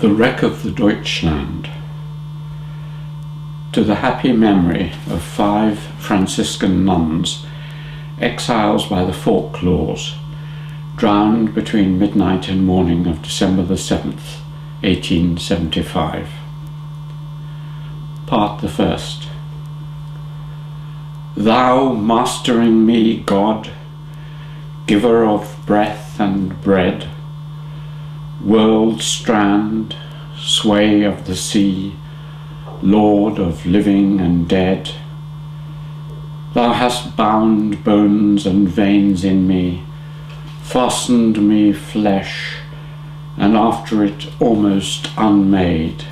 The wreck of the Deutschland. To the happy memory of 5 Franciscan nuns, exiles by the Falk Laws, drowned between midnight and morning of December the 7th, 1875. Part the first. Thou mastering me, God, giver of breath and bread, world strand, sway of the sea, Lord of living and dead, Thou hast bound bones and veins in me, fastened me flesh, and after it almost unmade,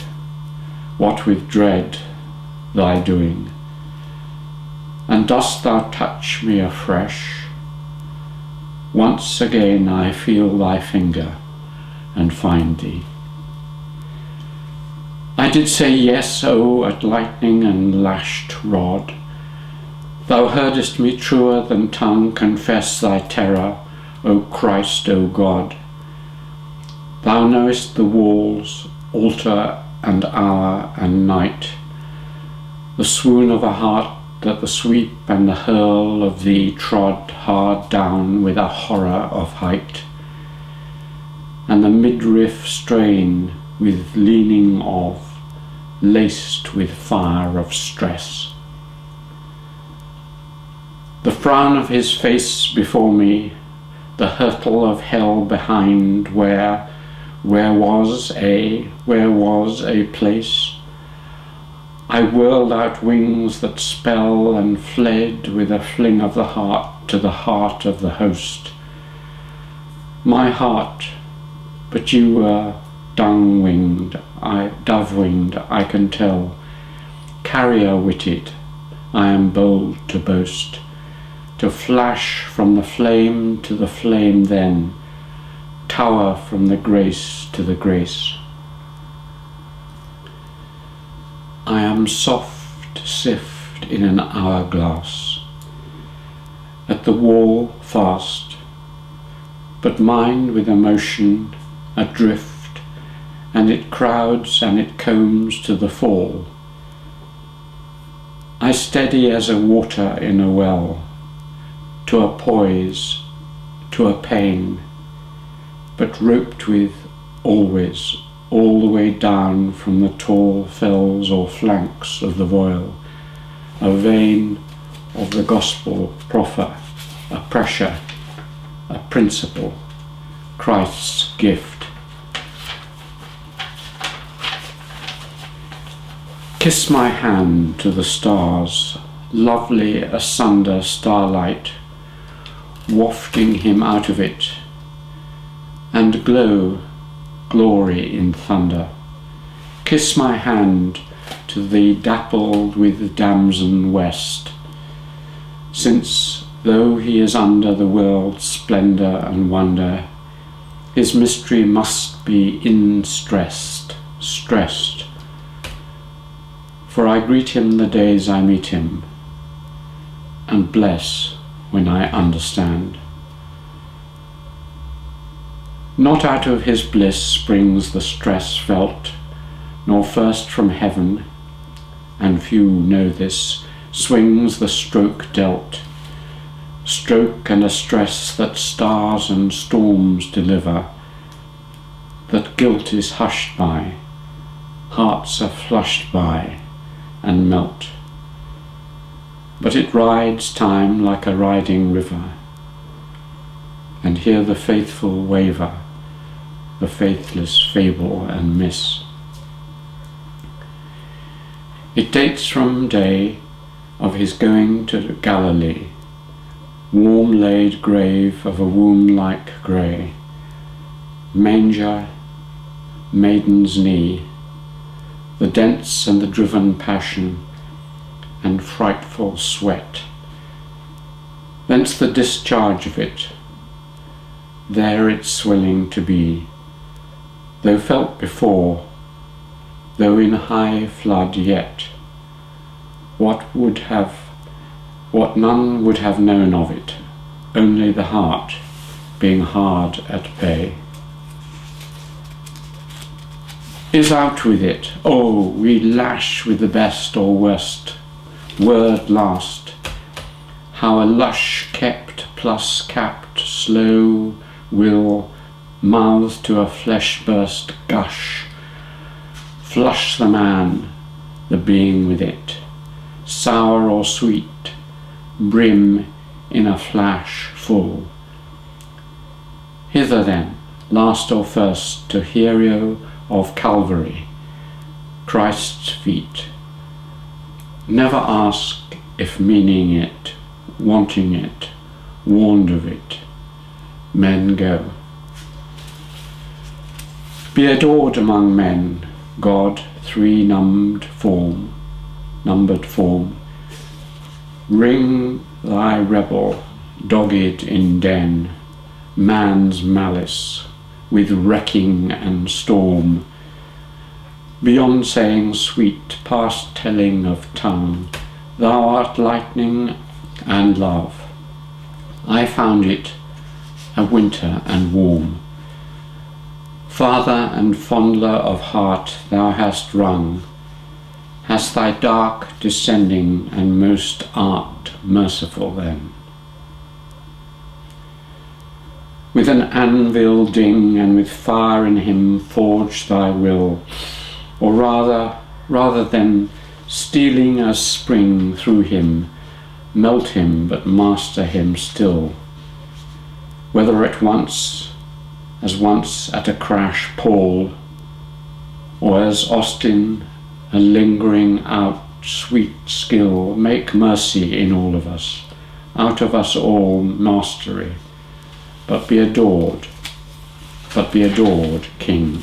what with dread Thy doing. And dost Thou touch me afresh? Once again I feel Thy finger and find Thee. I did say yes, O at lightning and lashed rod. Thou heardest me truer than tongue confess Thy terror, O Christ, O God. Thou knowest the walls, altar and hour and night, the swoon of a heart that the sweep and the hurl of Thee trod hard down with a horror of height, and the midriff strain with leaning of, laced with fire of stress. The frown of His face before me, the hurtle of hell behind, where was a place. I whirled out wings that spell and fled with a fling of the heart to the heart of the host. My heart, but you were dove-winged, I can tell, carrier-witted, I am bold to boast, to flash from the flame to the flame then, tower from the grace to the grace. I am soft sift in an hourglass, at the wall fast, but mine with emotion adrift, and it crowds and it combs to the fall. I steady as a water in a well, to a poise, to a pain, but roped with always, all the way down from the tall fells or flanks of the voile, a vein of the gospel proffer, a pressure, a principle, Christ's gift. Kiss my hand to the stars, lovely asunder starlight, wafting Him out of it, and glory in thunder. Kiss my hand to Thee dappled with damson west, since though He is under the world's splendour and wonder, His mystery must be stressed. For I greet Him the days I meet Him, and bless when I understand. Not out of His bliss springs the stress felt, nor first from heaven, and few know this, swings the stroke dealt, stroke and a stress that stars and storms deliver, that guilt is hushed by, hearts are flushed by, and melt. But it rides time like a riding river, and here the faithful waver, the faithless fable and miss. It dates from day of His going to Galilee, warm laid grave of a womb-like grey, manger, maiden's knee, the dense and the driven passion, and frightful sweat. Thence the discharge of it, there its swelling to be, though felt before, though in high flood yet, what none would have known of it, only the heart, being hard at bay. is out with it. Oh, we lash with the best or worst. Word last. How a lush kept plus capped slow will mouth to a flesh burst gush. Flush the man, the being with it. Sour or sweet, brim in a flash full. Hither then, last or first, to hero of Calvary, Christ's feet. Never ask if meaning it, wanting it, warned of it, men go. Be adored among men, God, three-numbered form. Ring thy rebel, dogged in den, man's malice, with wrecking and storm. Beyond saying sweet, past telling of tongue, thou art lightning and love. I found it a winter and warm. Father and fondler of heart thou hast wrung, hast thy dark descending, and most art merciful then. With an anvil ding, and with fire in him forge thy will, or rather than stealing as spring through him, melt him but master him still. Whether at once, as once at a crash Paul, or as Austin a lingering out sweet skill, make mercy in all of us, out of us all mastery, but be adored, King.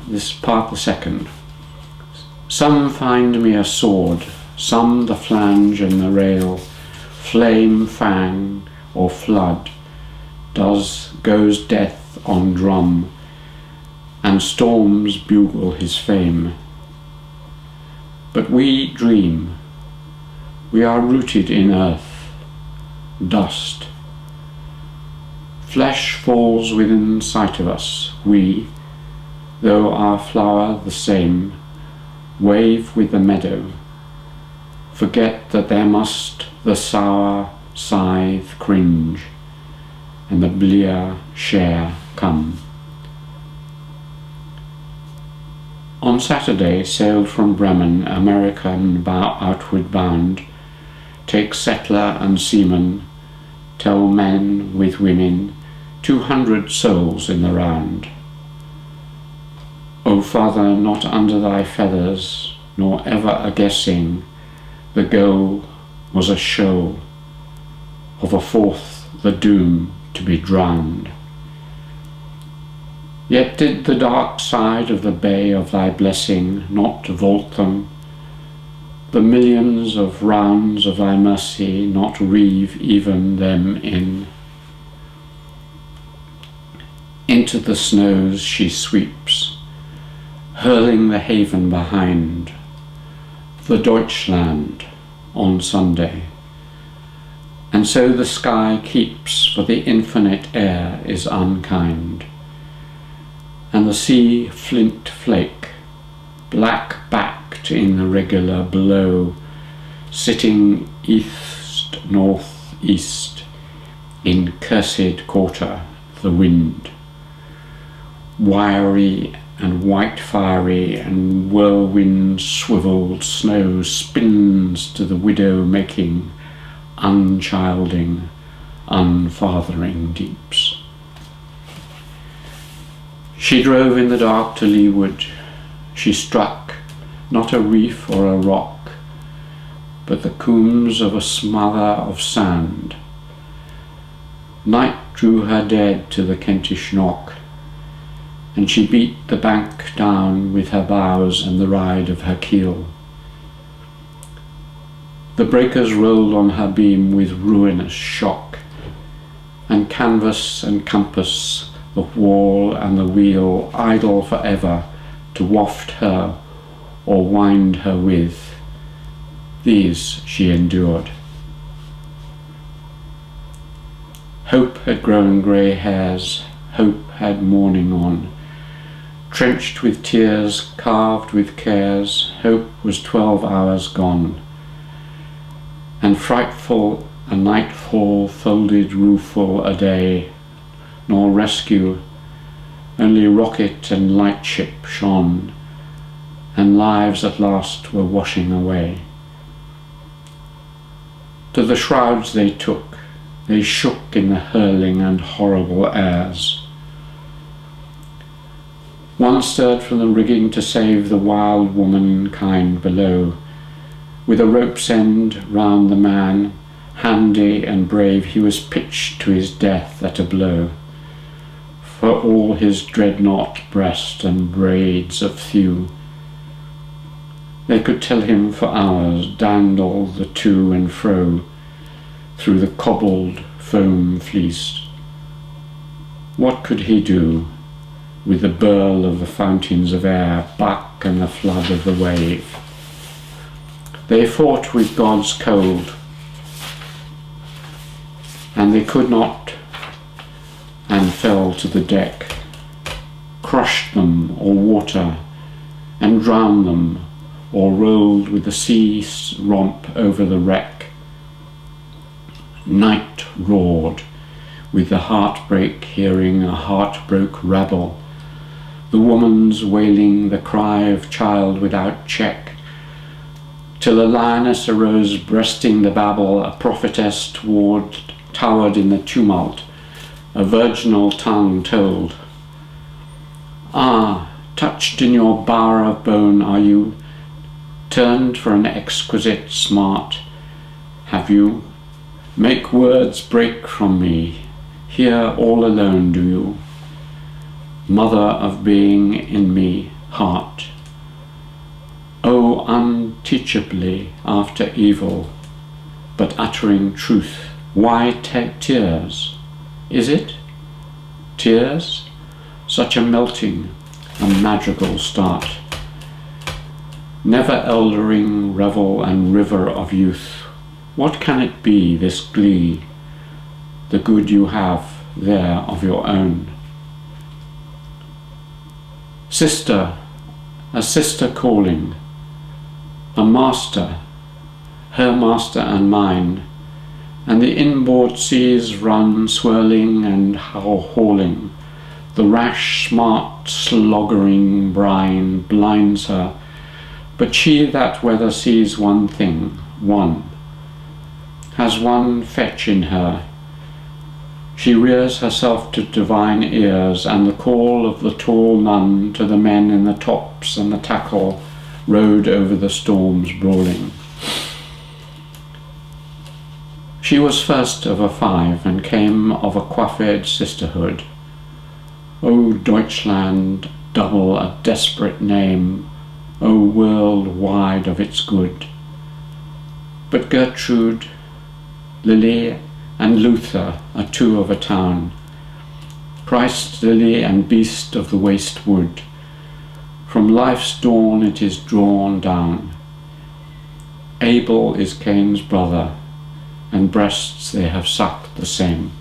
This part the second. Some find me a sword, some the flange and the rail, flame, fang, or flood, goes death on drum, and storms bugle his fame. But we dream, we are rooted in earth, dust. Flesh falls within sight of us, we, though our flower the same, wave with the meadow, forget that there must the sour scythe cringe, and the blear share come. On Saturday sailed from Bremen, American outward bound, take settler and seaman, tell men with women, 200 souls in the round. O Father, not under thy feathers, nor ever a guessing, the goal was a shoal, of a fourth the doom to be drowned. Yet did the dark side of the bay of thy blessing not vault them, the millions of rounds of thy mercy not reeve even them in. Into the snows she sweeps, hurling the haven behind, the Deutschland on Sunday. And so the sky keeps, for the infinite air is unkind, and the sea flint flake, black backed in the regular blow, sitting east north east, in cursed quarter the wind, wiry and white fiery, and whirlwind swivelled snow spins to the widow making, unchilding, unfathering deeps. She drove in the dark to leeward, she struck not a reef or a rock, but the coombs of a smother of sand. Night drew her dead to the Kentish knock, and she beat the bank down with her bows and the ride of her keel. The breakers rolled on her beam with ruinous shock, and canvas and compass, the wall and the wheel, idle for ever to waft her or wind her with. These she endured. Hope had grown grey hairs, hope had mourning on. Trenched with tears, carved with cares, hope was 12 hours gone. And frightful a nightfall folded rueful a day, nor rescue, only rocket and lightship shone, and lives at last were washing away. To the shrouds they took, they shook in the hurling and horrible airs. One stirred from the rigging to save the wild womankind below. With a rope's end round the man, handy and brave, he was pitched to his death at a blow. For all his dreadnought breast and braids of thew, they could tell him for hours, dandle the to and fro through the cobbled foam fleece. What could he do with the burl of the fountains of air, buck and the flood of the wave? They fought with God's cold, and they could not, and fell to the deck, crushed them or water, and drowned them, or rolled with the sea romp over the wreck. Night roared, with the heartbreak hearing a heartbroke rabble, the woman's wailing the cry of child without check, till a lioness arose breasting the babel, a prophetess towered in the tumult, a virginal tongue told. Ah, touched in your bower of bone are you, turned for an exquisite smart, have you? Make words break from me, here all alone do you, mother of being in me, heart. Oh, unteachably after evil, but uttering truth, why tears? Is it? Tears? Such a melting, a madrigal start. Never eldering revel and river of youth, what can it be, this glee, the good you have there of your own? Sister, a sister calling, a master, her master and mine, and the inboard seas run swirling and hauling. The rash, smart, sloggering brine blinds her, but she that weather sees one thing, one, has one fetch in her. She rears herself to divine ears, and the call of the tall nun to the men in the tops and the tackle rowed over the storms brawling. She was first of a 5, and came of a coiffed sisterhood. O Deutschland, double a desperate name, O world wide of its good. But Gertrude, Lily, and Luther are 2 of a town, Christ lily and beast of the waste wood. From life's dawn it is drawn down. Abel is Cain's brother, and breasts they have sucked the same.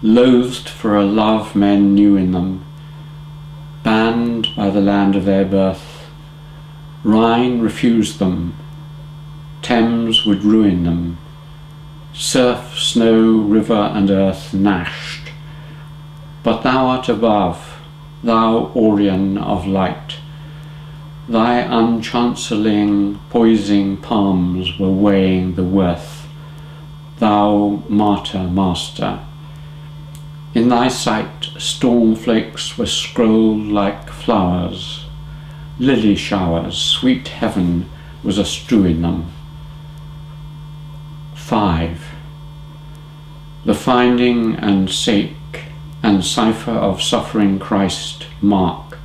Loathed for a love men knew in them, banned by the land of their birth, Rhine refused them, Thames would ruin them, surf, snow, river and earth gnashed. But thou art above, thou Orion of light, thy unchancelling, poising palms were weighing the worth, thou martyr master. In thy sight storm flakes were scrolled like flowers, lily showers, sweet heaven was a-strewing them. 5. The finding and sake and cipher of suffering Christ mark.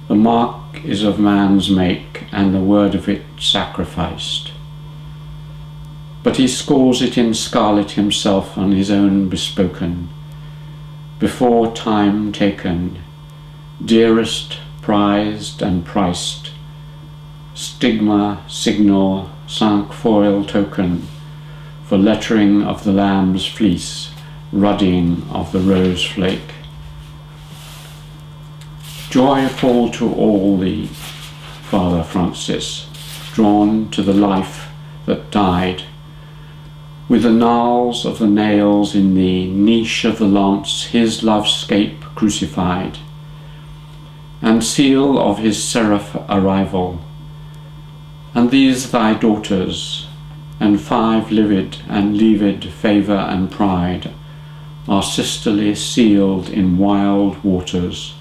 The mark is of man's make, and the word of it sacrificed. But he scores it in scarlet himself on his own bespoken, before time taken, dearest, prized and priced, stigma, signal, cinquefoil token, for lettering of the Lamb's fleece, rudding of the rose flake. Joyful to all thee, Father Francis, drawn to the life that died, with the gnarls of the nails in the niche of the lance his love-scape crucified, and seal of his seraph arrival. And these thy daughters, and 5 livid and leavid favour and pride, are sisterly sealed in wild waters,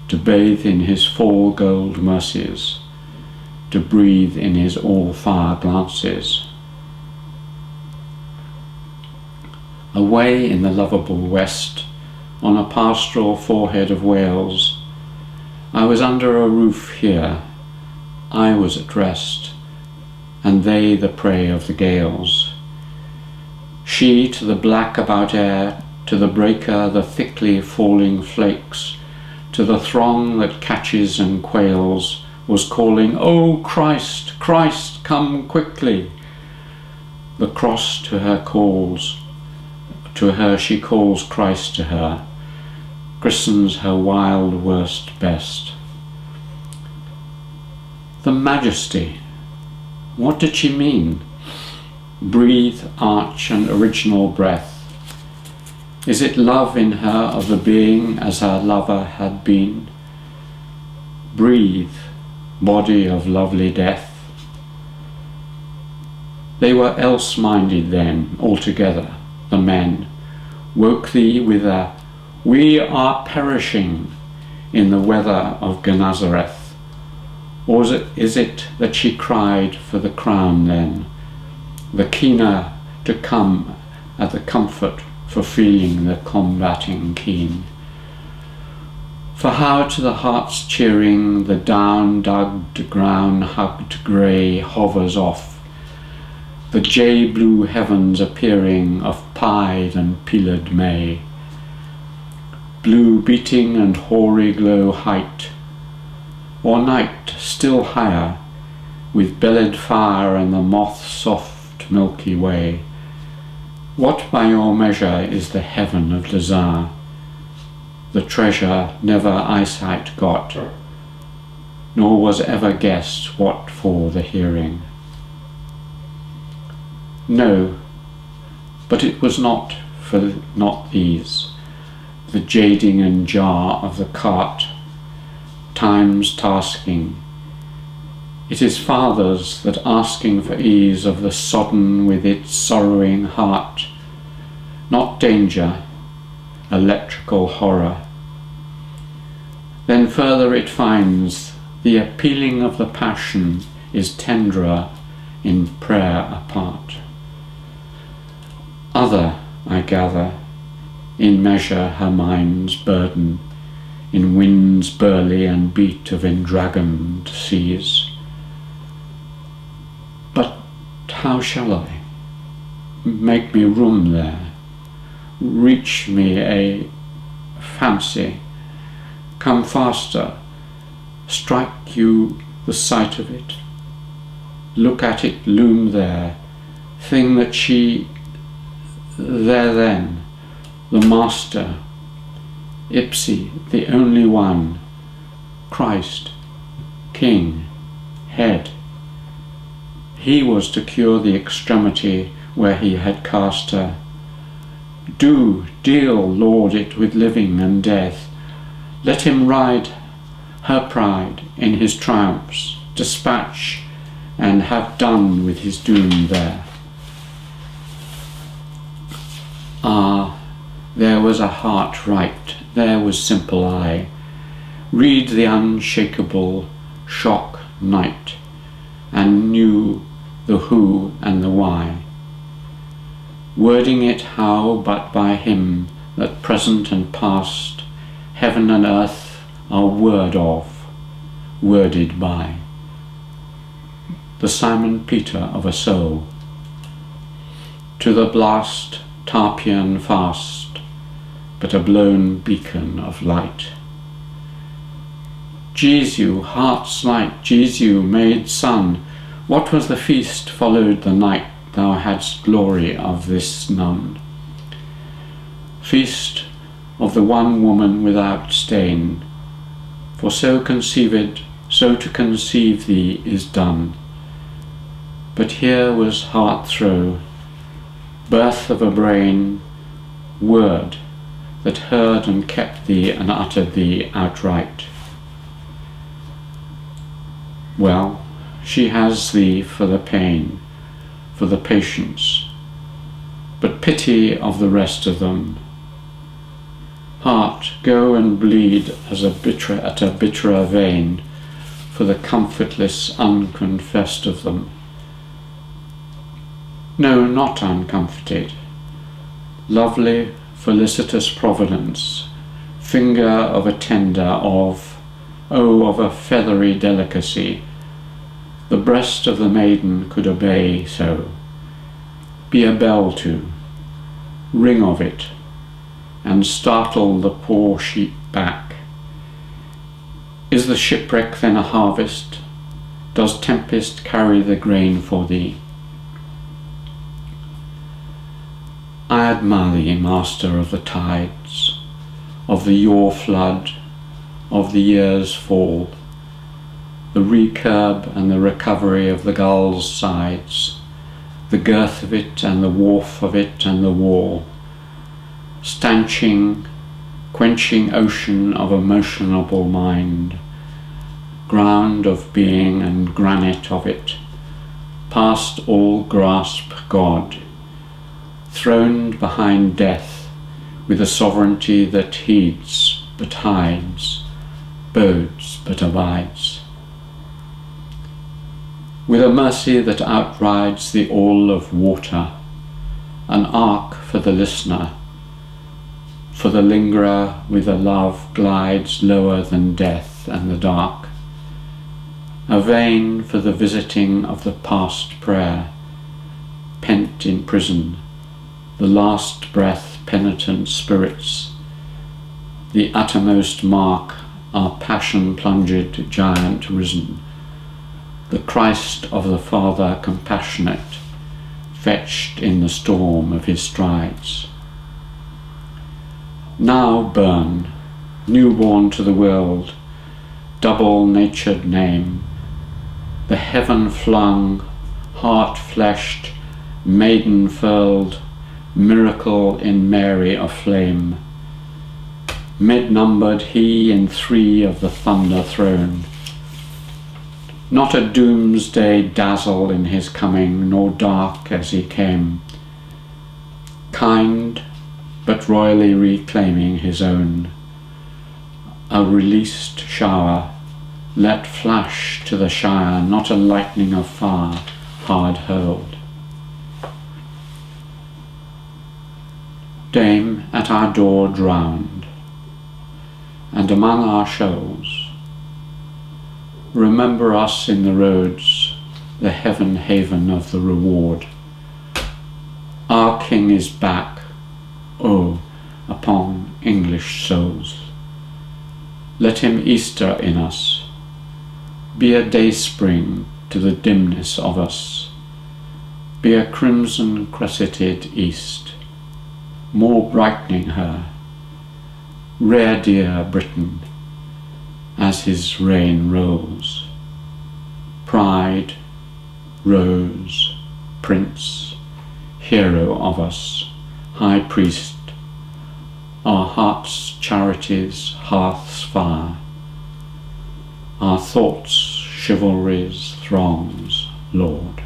to bathe in his full gold mercies, to breathe in his all-fire glances. Away in the lovable west, on a pastoral forehead of Wales, I was under a roof here, I was at rest, and they the prey of the gales. She to the black about air, to the breaker the thickly falling flakes, to the throng that catches and quails, was calling, "O Christ, Christ, come quickly!" The cross to her calls, to her she calls Christ to her, christens her wild worst best. The majesty, what did she mean? Breathe, arch and original breath. Is it love in her of the being as her lover had been? Breathe, body of lovely death. They were else-minded then, altogether, the men, woke thee with a "We are perishing" in the weather of Genazareth? Or is it that she cried for the crown then, the keener to come at the comfort for feeling the combating keen? For how to the heart's cheering the down-dug, ground-hugged grey hovers off, the jay-blue heavens appearing of pied and pillared May, blue beating and hoary glow height, or night still higher, with bellied fire and the moth's soft milky way. What by your measure is the heaven of desire, the treasure never eyesight got, nor was ever guessed what for the hearing? No, but it was not for not these, the jading and jar of the cart, time's tasking. It is fathers that asking for ease of the sodden with its sorrowing heart, not danger, electrical horror. Then further it finds the appealing of the passion is tenderer in prayer apart. Other, I gather, in measure her mind's burden, in wind's burly and beat of endragoned seas. But how shall I? Make me room there, reach me a fancy, come faster, strike you the sight of it, look at it loom there, thing that she, there then, the master, Ipsi, the only one, Christ, King, Head. He was to cure the extremity where he had cast her. Do, deal, Lord, it with living and death. Let him ride her pride in his triumphs, dispatch, and have done with his doom there. Ah, there was a heart right, there was simple eye. Read the unshakable shock night, and knew the who and the why. Wording it how but by him that present and past, heaven and earth are word of, worded by. The Simon Peter of a soul, to the blast Tarpian fast, but a blown beacon of light. Jesu, heart's light, Jesu, made sun, what was the feast followed the night thou hadst glory of this nun? feast of the one woman without stain, for so to conceive thee is done. But here was heart-throe, birth of a brain, word that heard and kept thee and uttered thee outright. Well, she has thee for the pain, for the patience, but pity of the rest of them. Heart, go and bleed at a bitterer vein, for the comfortless unconfessed of them. No, not uncomforted. Lovely, felicitous providence, finger of a tender of a feathery delicacy, the breast of the maiden could obey so. Be a bell to, ring of it, and startle the poor sheep back. Is the shipwreck then a harvest? Does tempest carry the grain for thee? I admire thee, master of the tides, of the yore flood, of the year's fall, the recurb and the recovery of the gull's sides, the girth of it and the wharf of it and the wall, stanching, quenching ocean of emotionable mind, ground of being and granite of it, past all grasp God, throned behind death with a sovereignty that heeds but hides, bodes but abides. With a mercy that outrides the all of water, an ark for the listener, for the lingerer with a love glides lower than death and the dark, a vein for the visiting of the past prayer, pent in prison, the last breath penitent spirits, the uttermost mark our passion-plunged giant risen, the Christ of the Father compassionate, fetched in the storm of his strides. Now burn, newborn to the world, double-natured name, the heaven-flung, heart-fleshed, maiden-furled, miracle in Mary of flame, mid-numbered he in three of the thunder throne. Not a doomsday dazzle in his coming, nor dark as he came, kind, but royally reclaiming his own. A released shower, let flash to the shire, not a lightning of fire, hard hurled. Dame at our door drowned, and among our shoals, remember us in the roads, the heaven haven of the reward. Our King is back, oh, upon English souls. Let him Easter in us, be a dayspring to the dimness of us, be a crimson cresseted east, more brightening her, rare dear Britain, as his reign rolls. Pride, rose, prince, hero of us, high priest, our hearts' charities, hearth's fire, our thoughts' chivalry's throngs, Lord.